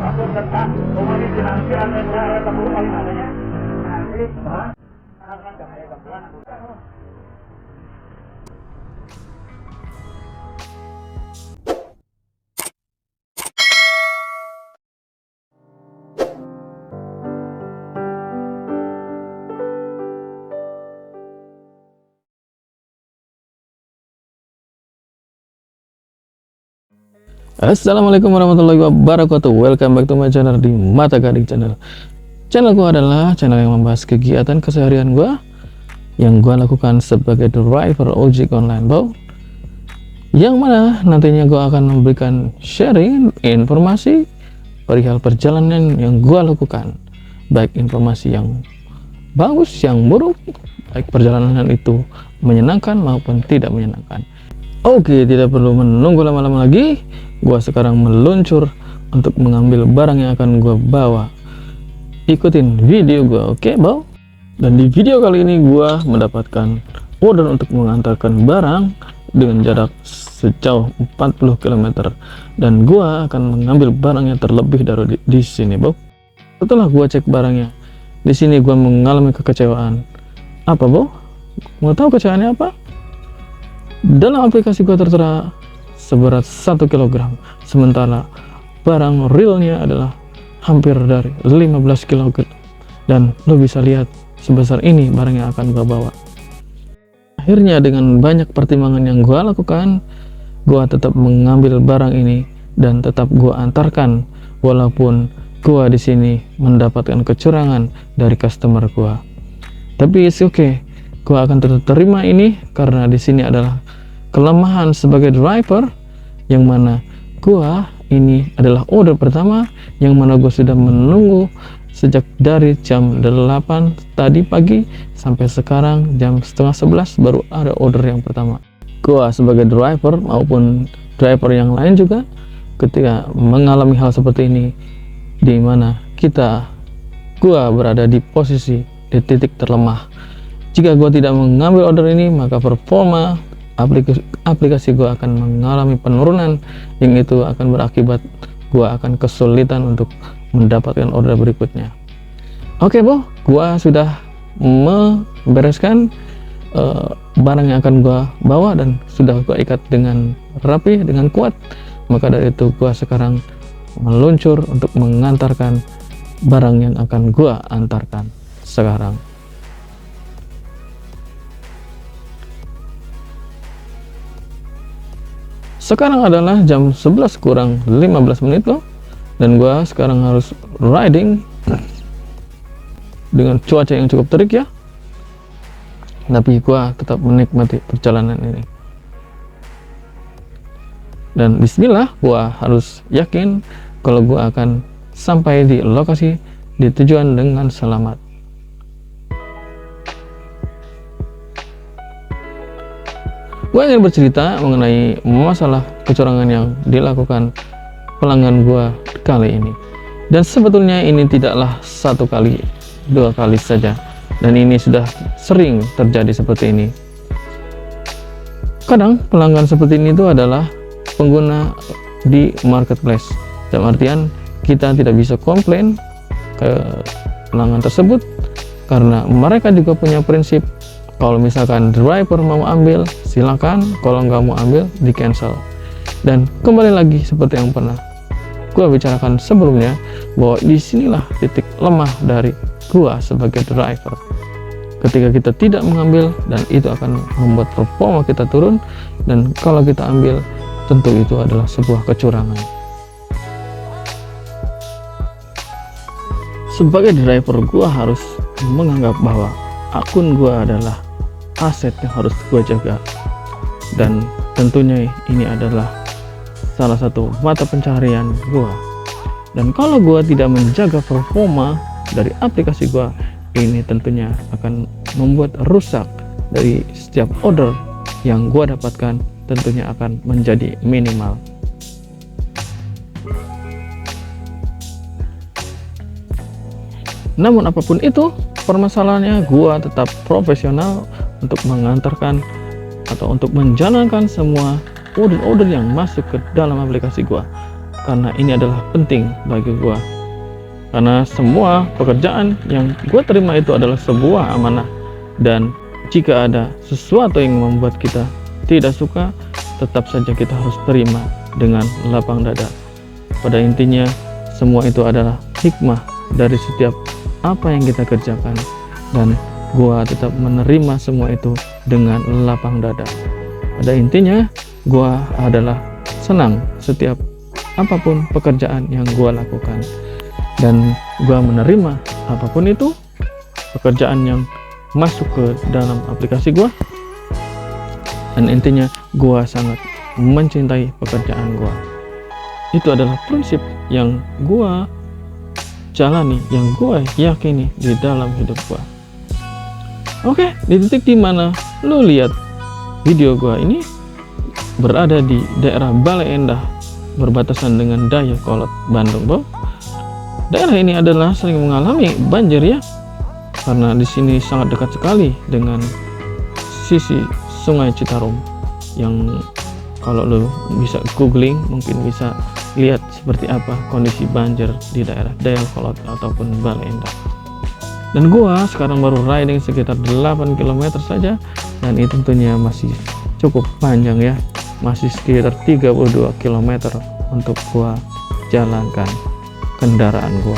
Aku tetap kembali nanti ada cara kamu paling adanya. Nanti, akan cahaya kebetulan. Assalamualaikum warahmatullahi wabarakatuh. Welcome back to my channel di Mata Gading Channel. Channel gua adalah channel yang membahas kegiatan keseharian gua yang gua lakukan sebagai driver ojek online, bro. Yang mana nantinya gua akan memberikan sharing informasi perihal perjalanan yang gua lakukan, baik informasi yang bagus, yang buruk, baik perjalanan itu menyenangkan maupun tidak menyenangkan. Oke, tidak perlu menunggu lama-lama lagi. Gua sekarang meluncur untuk mengambil barang yang akan gua bawa. Ikutin video gua, oke, bro? Dan di video kali ini gua mendapatkan order untuk mengantarkan barang dengan jarak sejauh 40 km dan gua akan mengambil barangnya terlebih dahulu di sini, bro. Setelah gua cek barangnya, di sini gua mengalami kekecewaan. Apa, bro? Mau tahu kecewaannya apa? Dalam aplikasi gua tertera seberat 1 kg, sementara barang realnya adalah hampir dari 15 kg. Dan lo bisa lihat sebesar ini barang yang akan gua bawa. Akhirnya dengan banyak pertimbangan yang gua lakukan, gua tetap mengambil barang ini dan tetap gua antarkan, walaupun gua di sini mendapatkan kecurangan dari customer gua. Tapi it's okay, gua akan tetap terima ini karena di sini adalah kelemahan sebagai driver, yang mana gua ini adalah order pertama yang mana gua sudah menunggu sejak dari jam 8 tadi pagi sampai sekarang jam setengah 11 baru ada order yang pertama. Gua sebagai driver maupun driver yang lain juga ketika mengalami hal seperti ini, di mana gua berada di posisi di titik terlemah. Jika gua tidak mengambil order ini, maka performa aplikasi gua akan mengalami penurunan, yang itu akan berakibat gua akan kesulitan untuk mendapatkan order berikutnya. Oke, bro, gua sudah membereskan barang yang akan gua bawa dan sudah gua ikat dengan rapi, dengan kuat. Maka dari itu gua sekarang meluncur untuk mengantarkan barang yang akan gua antarkan sekarang. Sekarang adalah jam 11 kurang 15 menit loh, dan gua sekarang harus riding dengan cuaca yang cukup terik ya, tapi gua tetap menikmati perjalanan ini. Dan bismillah, gua harus yakin kalau gua akan sampai di lokasi di tujuan dengan selamat. Gue ingin bercerita mengenai masalah kecurangan yang dilakukan pelanggan gue kali ini. Dan sebetulnya ini tidaklah satu kali, dua kali saja. Dan ini sudah sering terjadi seperti ini. Kadang pelanggan seperti ini itu adalah pengguna di marketplace. Dalam artian kita tidak bisa komplain ke pelanggan tersebut karena mereka juga punya prinsip, kalau misalkan driver mau ambil silakan, kalau nggak mau ambil di cancel. Dan kembali lagi seperti yang pernah gua bicarakan sebelumnya, bahwa disinilah titik lemah dari gua sebagai driver. Ketika kita tidak mengambil, dan itu akan membuat performa kita turun, dan kalau kita ambil tentu itu adalah sebuah kecurangan. Sebagai driver, gua harus menganggap bahwa akun gua adalah aset yang harus gue jaga, dan tentunya ini adalah salah satu mata pencaharian gue. Dan kalau gue tidak menjaga performa dari aplikasi gue, ini tentunya akan membuat rusak dari setiap order yang gue dapatkan, tentunya akan menjadi minimal. Namun apapun itu permasalahannya, gue tetap profesional untuk mengantarkan atau untuk menjalankan semua order-order yang masuk ke dalam aplikasi gua. karena ini adalah penting bagi gua. Karena semua pekerjaan yang gua terima itu adalah sebuah amanah, dan jika ada sesuatu yang membuat kita tidak suka, tetap saja kita harus terima dengan lapang dada. Pada intinya, semua itu adalah hikmah dari setiap apa yang kita kerjakan, dan gua tetap menerima semua itu dengan lapang dada. Pada intinya, gua adalah senang setiap apapun pekerjaan yang gua lakukan, dan gua menerima apapun itu pekerjaan yang masuk ke dalam aplikasi gua. Dan intinya, gua sangat mencintai pekerjaan gua. Itu adalah prinsip yang gua jalani, yang gua yakini di dalam hidup gua. Oke, di titik dimana lu lihat video gua ini berada di daerah Bale Endah, berbatasan dengan Dayakolot, Bandung, bro. Daerah ini adalah sering mengalami banjir ya, karena di sini sangat dekat sekali dengan sisi Sungai Citarum, yang kalau lo bisa googling mungkin bisa lihat seperti apa kondisi banjir di daerah Dayakolot ataupun Bale Endah. Dan gua sekarang baru riding sekitar 8 km saja, dan itu tentunya masih cukup panjang ya, masih sekitar 32 km untuk gua jalankan kendaraan gua.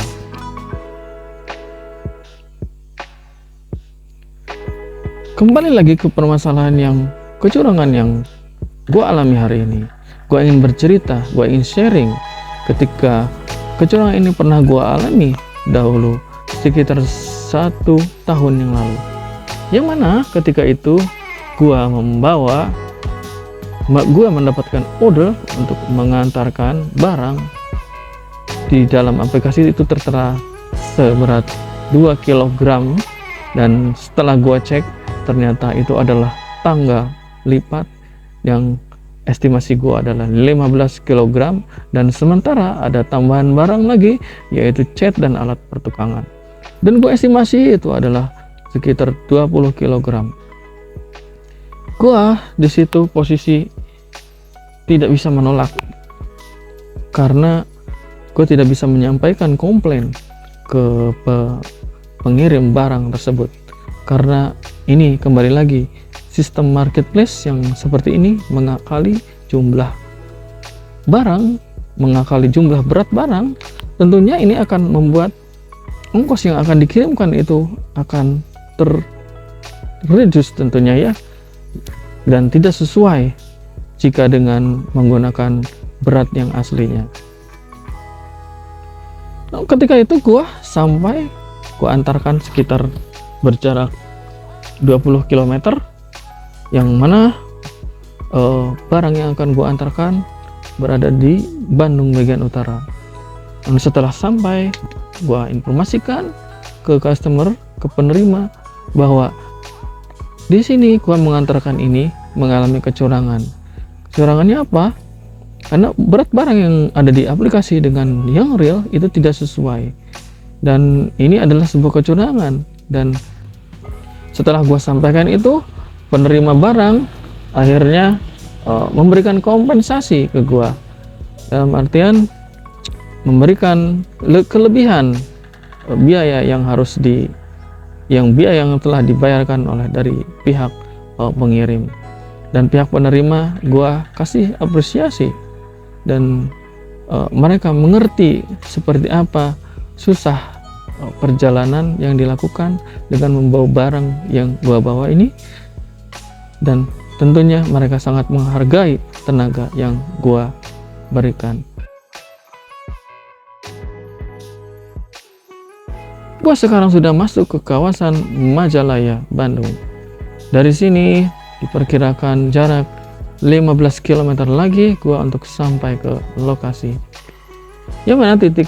Kembali lagi ke permasalahan yang kecurangan yang gua alami hari ini. Gua ingin bercerita, gua ingin sharing ketika kecurangan ini pernah gua alami dahulu sekitar 1 tahun yang lalu, yang mana ketika itu gua mendapatkan order untuk mengantarkan barang di dalam aplikasi itu tertera seberat 2 kg, dan setelah gua cek ternyata itu adalah tangga lipat yang estimasi gua adalah 15 kg, dan sementara ada tambahan barang lagi yaitu cat dan alat pertukangan, dan gua estimasi itu adalah sekitar 20 kg. Gua di situ posisi tidak bisa menolak, karena gue tidak bisa menyampaikan komplain ke pengirim barang tersebut, karena ini kembali lagi sistem marketplace yang seperti ini mengakali jumlah barang, mengakali jumlah berat barang. Tentunya ini akan membuat ongkos yang akan dikirimkan itu akan terreduce tentunya ya, dan tidak sesuai jika dengan menggunakan berat yang aslinya. Nah, ketika itu gua antarkan sekitar berjarak 20 km, yang mana barang yang akan gua antarkan berada di Bandung bagian utara. Dan setelah sampai, gua informasikan ke customer, ke penerima, bahwa di sini gua mengantarkan ini mengalami kecurangan. Kecurangannya apa? Karena berat barang yang ada di aplikasi dengan yang real itu tidak sesuai, dan ini adalah sebuah kecurangan. Dan setelah gua sampaikan itu, penerima barang akhirnya memberikan kompensasi ke gua, dalam artian memberikan kelebihan biaya yang biaya yang telah dibayarkan oleh dari pihak pengirim. Dan pihak penerima gua kasih apresiasi, dan mereka mengerti seperti apa susah perjalanan yang dilakukan dengan membawa barang yang gua bawa ini, dan tentunya mereka sangat menghargai tenaga yang gua berikan. Gua sekarang sudah masuk ke kawasan Majalaya, Bandung. Dari sini diperkirakan jarak 15 km lagi gua untuk sampai ke lokasi, yang mana titik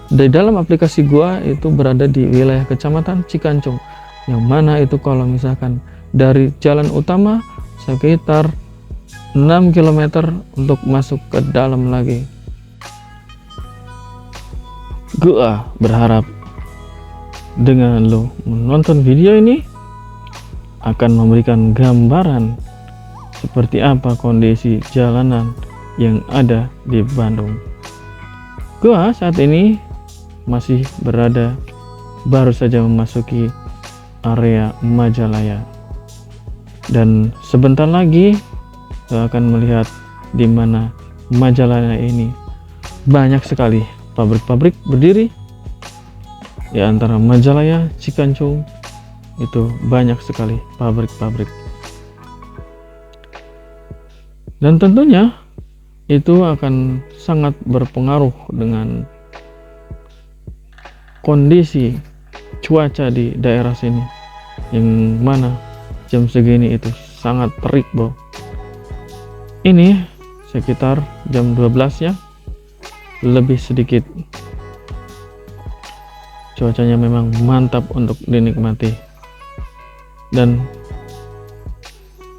di dalam aplikasi gua itu berada di wilayah Kecamatan Cikancung, yang mana itu kalau misalkan dari jalan utama sekitar 6 km untuk masuk ke dalam lagi. Gua berharap dengan lo menonton video ini akan memberikan gambaran seperti apa kondisi jalanan yang ada di Bandung. Gua saat ini masih baru saja memasuki area Majalaya, dan sebentar lagi gua akan melihat di mana Majalaya ini banyak sekali pabrik-pabrik berdiri. Di antara Majalaya, Cikancung itu banyak sekali pabrik-pabrik, dan tentunya itu akan sangat berpengaruh dengan kondisi cuaca di daerah sini, yang mana jam segini itu sangat terik, bro. Ini sekitar jam 12 ya, lebih sedikit. Cuacanya memang mantap untuk dinikmati, dan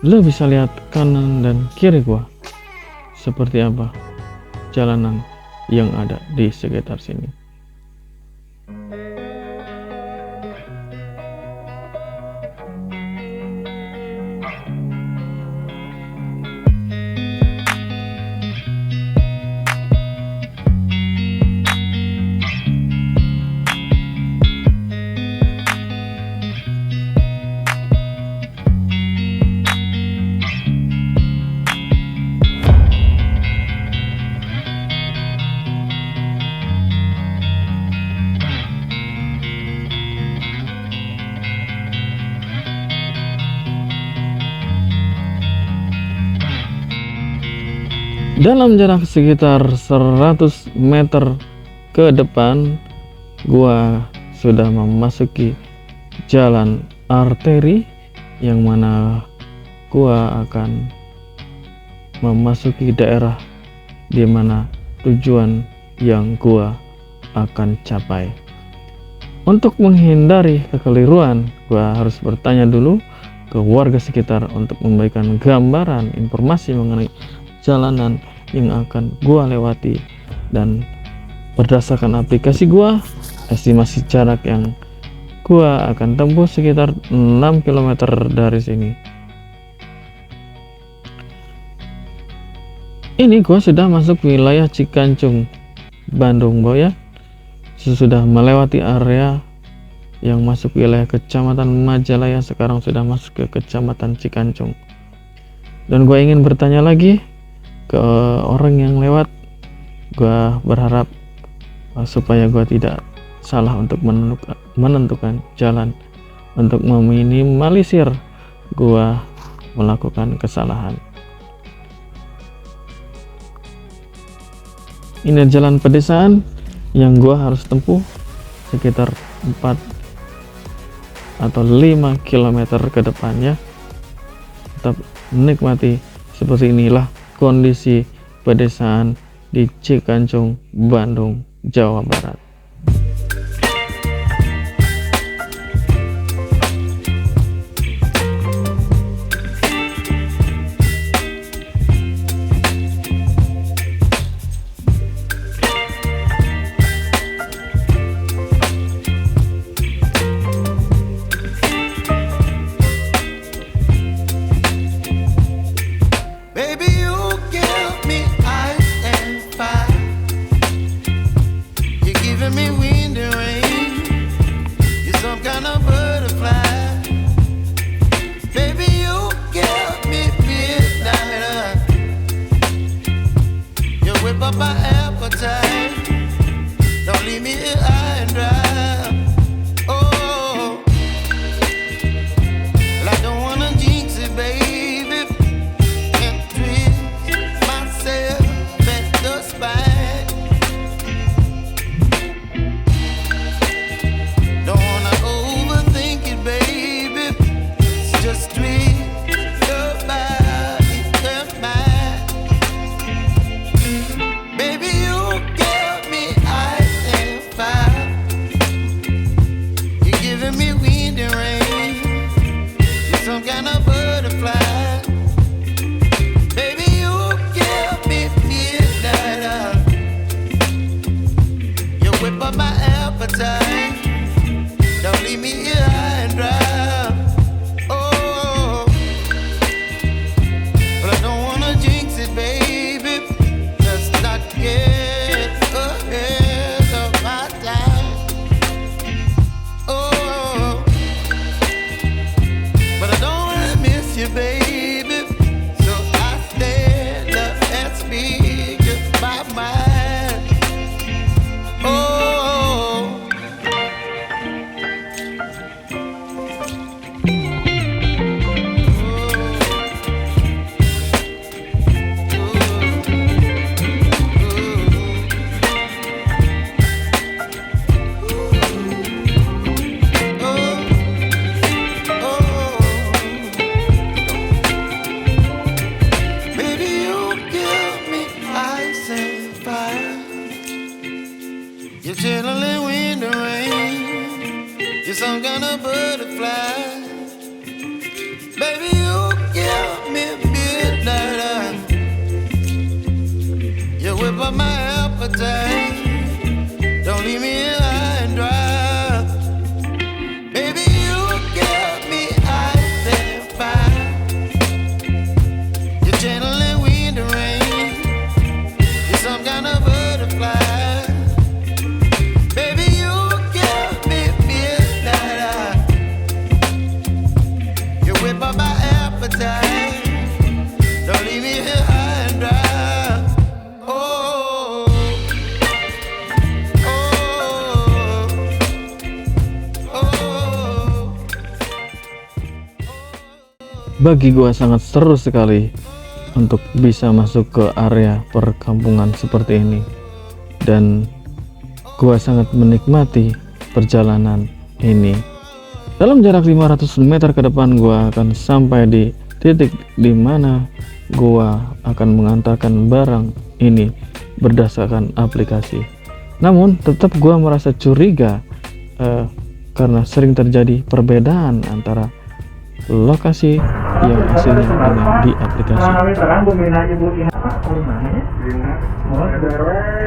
lo bisa lihat kanan dan kiri gua seperti apa jalanan yang ada di sekitar sini. Dalam jarak sekitar 100 meter ke depan, gua sudah memasuki jalan arteri, yang mana gua akan memasuki daerah di mana tujuan yang gua akan capai. Untuk menghindari kekeliruan, gua harus bertanya dulu ke warga sekitar untuk memberikan gambaran informasi mengenai jalanan yang akan gua lewati, dan berdasarkan aplikasi gua, estimasi jarak yang gua akan tempuh sekitar 6 km dari sini. Ini gua sudah masuk wilayah Cikancung, Bandung, bro ya. Sudah melewati area yang masuk wilayah Kecamatan Majalaya, sekarang sudah masuk ke Kecamatan Cikancung. Dan gua ingin bertanya lagi ke orang yang lewat. Gua berharap supaya gua tidak salah untuk menentukan jalan, untuk meminimalisir gua melakukan kesalahan. Ini jalan pedesaan yang gua harus tempuh sekitar 4 atau 5 km ke depannya. Tetap menikmati. Seperti inilah kondisi pedesaan di Cikancung, Bandung, Jawa Barat. You're channeling wind and rain. You're some kind of butterfly. Baby, you give me midnight. You whip up my appetite. Don't leave me here high and dry. Baby, you give me ice and fire. You're channeling wind and rain. You're some kind of butterfly. Baby, you give me midnight. You whip up my appetite. Don't leave me here high and dry. Oh, oh, oh. Bagi gua sangat seru sekali untuk bisa masuk ke area perkampungan seperti ini, dan gua sangat menikmati perjalanan ini. Dalam jarak 500 meter ke depan gua akan sampai di titik di mana gua akan mengantarkan barang ini berdasarkan aplikasi. Namun tetap gua merasa curiga karena sering terjadi perbedaan antara lokasi yang aslinya dengan di aplikasi. Kami teranggung mina ibu ini apa namanya?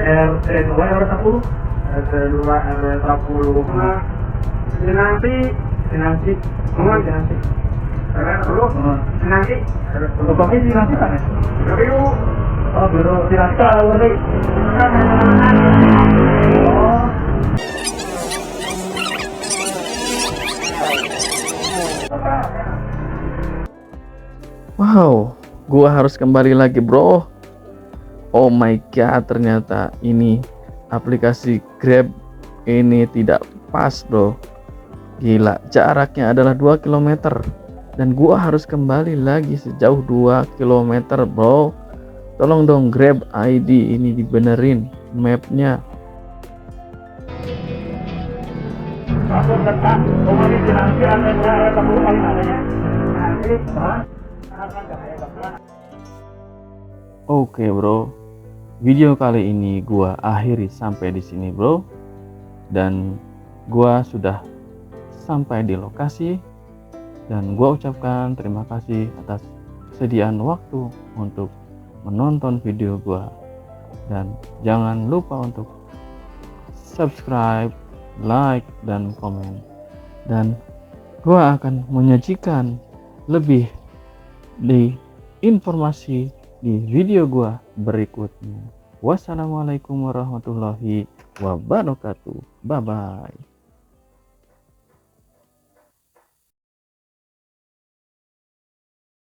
RT 2 RW 10. RT 2 RW 10. Sinangsi. RW 10. Sinangsi. Bapaknya Sinangsi kan ya? Biro. Oh, biro Sinangsi kalau berarti. Oh. Wow, gua harus kembali lagi, bro. Oh my god, ternyata ini aplikasi Grab ini tidak pas, bro. Gila, jaraknya adalah 2 km dan gua harus kembali lagi sejauh 2 km, bro. Tolong dong Grab ID ini dibenerin mapnya. Aku tetap kembali Sinangsi RW 10 paling adanya. Nanti, Oke, bro. Video kali ini gua akhiri sampai di sini, bro. Dan gua sudah sampai di lokasi dan gua ucapkan terima kasih atas kesediaan waktu untuk menonton video gua. Dan jangan lupa untuk subscribe, like, dan komen. Dan gua akan menyajikan lebih di informasi di video gua berikutnya. Wassalamualaikum warahmatullahi wabarakatuh. Bye bye.